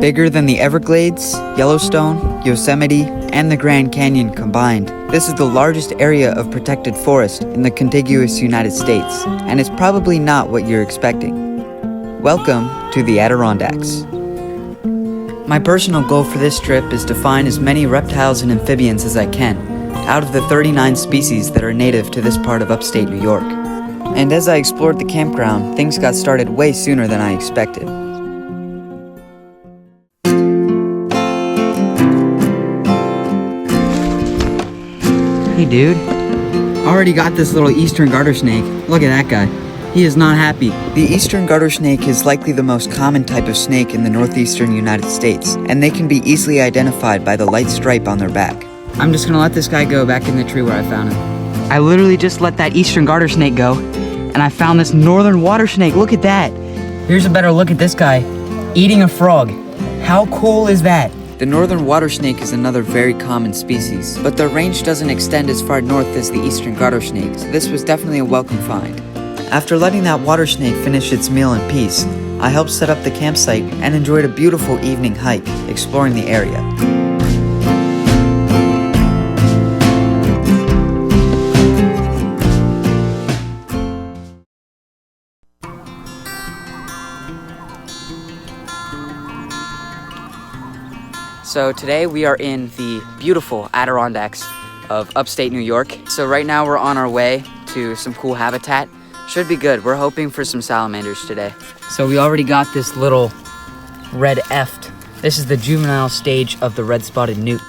Bigger than the Everglades, Yellowstone, Yosemite, and the Grand Canyon combined, this is the largest area of protected forest in the contiguous United States, and it's probably not what you're expecting. Welcome to the Adirondacks. My personal goal for this trip is to find as many reptiles and amphibians as I can, out of the 39 species that are native to this part of upstate New York. And as I explored the campground, things got started way sooner than I expected. Hey dude, already got this little eastern garter snake. Look at that guy. He is not happy. The eastern garter snake is likely the most common type of snake in the northeastern United States, and they can be easily identified by the light stripe on their back. I'm just gonna let this guy go back in the tree where I found him. I literally just let that eastern garter snake go, and I found this northern water snake. Look at that. Here's a better look at this guy, eating a frog. How cool is that? The northern water snake is another very common species, but their range doesn't extend as far north as the eastern garter snake, so this was definitely a welcome find. After letting that water snake finish its meal in peace, I helped set up the campsite and enjoyed a beautiful evening hike, exploring the area. So today we are in the beautiful Adirondacks of upstate New York. So right now we're on our way to some cool habitat. Should be good. We're hoping for some salamanders today. So we already got this little red eft. This is the juvenile stage of the red-spotted newt.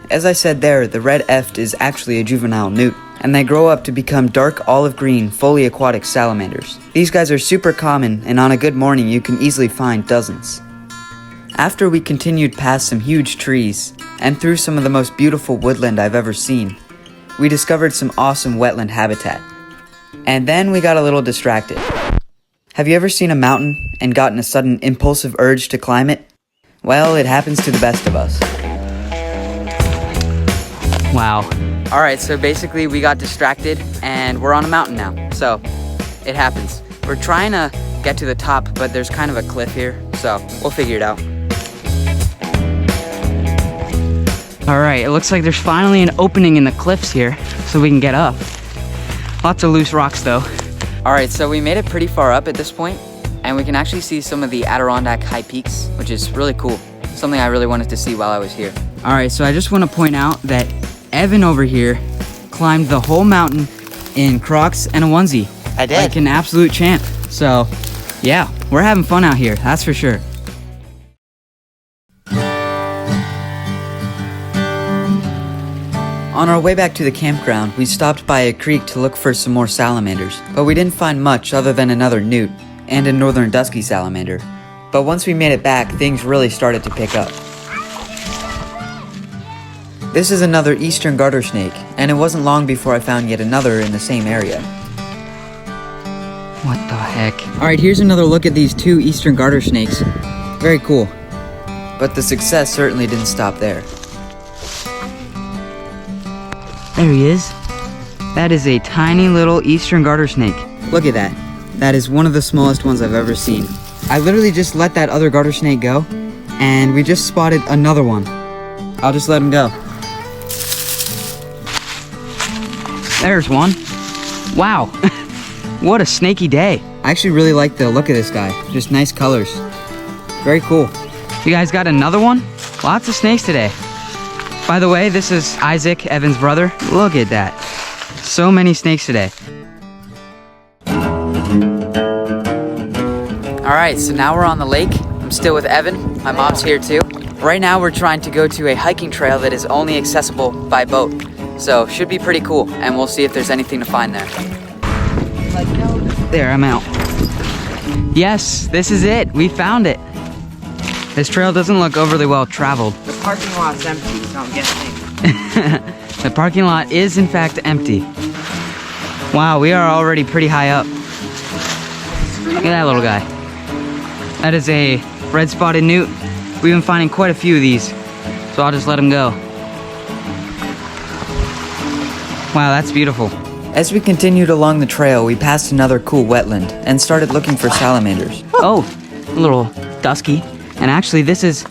As I said there, the red eft is actually a juvenile newt, and they grow up to become dark olive green, fully aquatic salamanders. These guys are super common, and on a good morning you can easily find dozens. After we continued past some huge trees and through some of the most beautiful woodland I've ever seen, we discovered some awesome wetland habitat. And then we got a little distracted. Have you ever seen a mountain and gotten a sudden impulsive urge to climb it? Well, it happens to the best of us. Wow. Alright, so basically we got distracted and we're on a mountain now. So, it happens. We're trying to get to the top, but there's kind of a cliff here, so we'll figure it out. Alright, it looks like there's finally an opening in the cliffs here, so we can get up. Lots of loose rocks though. Alright, so we made it pretty far up at this point, and we can actually see some of the Adirondack high peaks, which is really cool. Something I really wanted to see while I was here. Alright, so I just want to point out that Evan over here climbed the whole mountain in Crocs and a onesie. I did. Like an absolute champ. So, yeah, we're having fun out here, that's for sure. On our way back to the campground, we stopped by a creek to look for some more salamanders, but we didn't find much other than another newt and a northern dusky salamander. But once we made it back, things really started to pick up. This is another eastern garter snake, and it wasn't long before I found yet another in the same area. What the heck? Alright, here's another look at these two eastern garter snakes. Very cool. But the success certainly didn't stop there. There he is. That is a tiny little eastern garter snake. Look at that. That is one of the smallest ones I've ever seen. I literally just let that other garter snake go, and we just spotted another one. I'll just let him go. There's one. Wow. What a snaky day. I actually really like the look of this guy. Just nice colors. Very cool. You guys got another one? Lots of snakes today. By the way, this is Isaac, Evan's brother. Look at that. So many snakes today. Alright, so now we're on the lake. I'm still with Evan. My mom's here too. Right now we're trying to go to a hiking trail that is only accessible by boat. So, should be pretty cool, and we'll see if there's anything to find there. There, I'm out. Yes, this is it. We found it. This trail doesn't look overly well traveled. The parking lot's empty, so I'm guessing. The parking lot is in fact empty. Wow, we are already pretty high up. Look at that little guy. That is a red-spotted newt. We've been finding quite a few of these, so I'll just let him go. Wow, that's beautiful. As we continued along the trail, we passed another cool wetland and started looking for salamanders. Oh, a little dusky. And actually, this is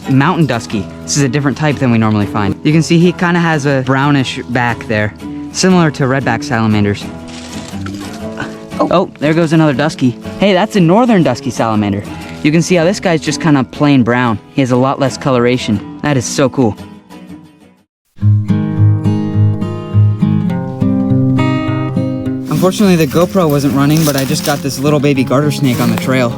mountain dusky. This is a different type than we normally find. You can see he kind of has a brownish back there, similar to redback salamanders. Oh, there goes another dusky. Hey, that's a northern dusky salamander. You can see how this guy's just kind of plain brown. He has a lot less coloration. That is so cool. Unfortunately, the GoPro wasn't running, but I just got this little baby garter snake on the trail.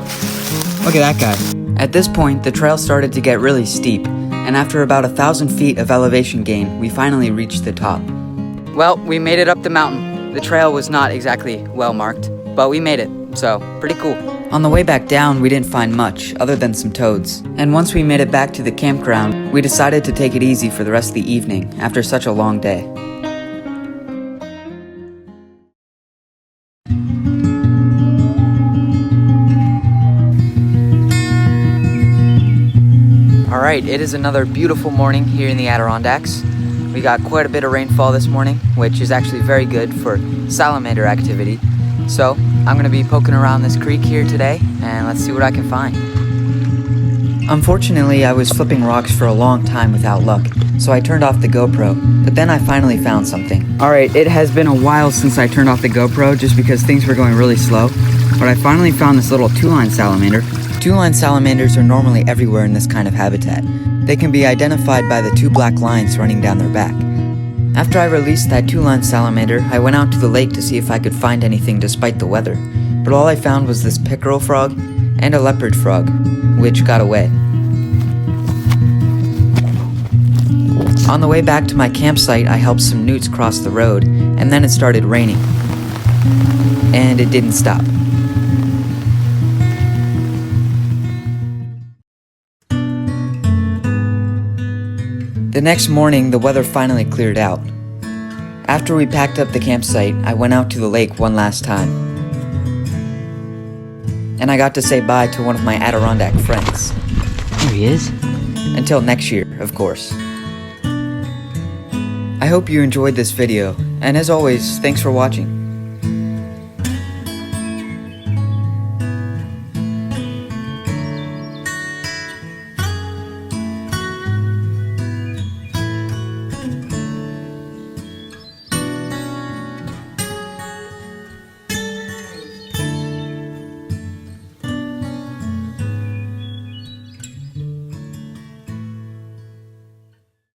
Look at that guy. At this point, the trail started to get really steep, and after about 1,000 feet of elevation gain, we finally reached the top. Well, we made it up the mountain. The trail was not exactly well marked, but we made it, so pretty cool. On the way back down, we didn't find much, other than some toads. And once we made it back to the campground, we decided to take it easy for the rest of the evening, after such a long day. Alright, it is another beautiful morning here in the Adirondacks. We got quite a bit of rainfall this morning, which is actually very good for salamander activity. So, I'm going to be poking around this creek here today, and let's see what I can find. Unfortunately, I was flipping rocks for a long time without luck, so I turned off the GoPro, but then I finally found something. Alright, it has been a while since I turned off the GoPro just because things were going really slow, but I finally found this little two-line salamander. Two-line salamanders are normally everywhere in this kind of habitat. They can be identified by the two black lines running down their back. After I released that two-line salamander, I went out to the lake to see if I could find anything despite the weather, but all I found was this pickerel frog and a leopard frog, which got away. On the way back to my campsite, I helped some newts cross the road, and then it started raining. And it didn't stop. The next morning, the weather finally cleared out. After we packed up the campsite, I went out to the lake one last time. And I got to say bye to one of my Adirondack friends. There he is. Until next year, of course. I hope you enjoyed this video, and as always, thanks for watching.